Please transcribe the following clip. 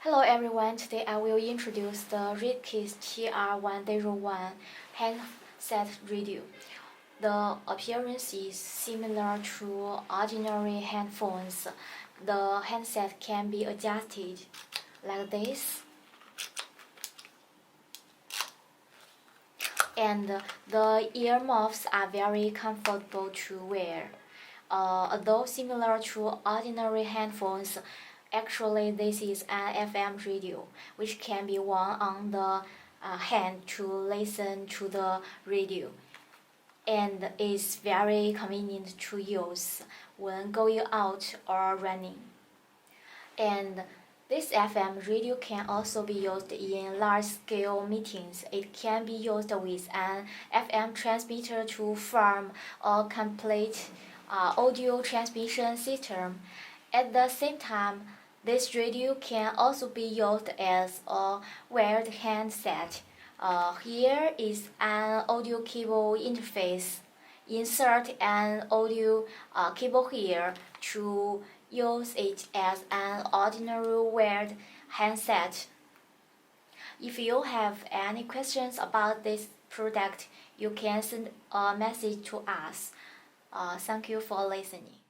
Hello everyone, today I will introduce the Retekess TR101 handset radio. The appearance is similar to ordinary headphones. The handset can be adjusted like this, and the earmuffs are very comfortable to wear. Although similar to ordinary headphones, actually this is an FM radio, which can be worn on the hand to listen to the radio, and is very convenient to use when going out or running. And this FM radio can also be used in large-scale meetings. It can be used with an FM transmitter to form a complete audio transmission system. At the same time, this radio can also be used as a wired handset. Here is an audio cable interface. Insert an audio cable here to use it as an ordinary wired handset. If you have any questions about this product, you can send a message to us. Thank you for listening.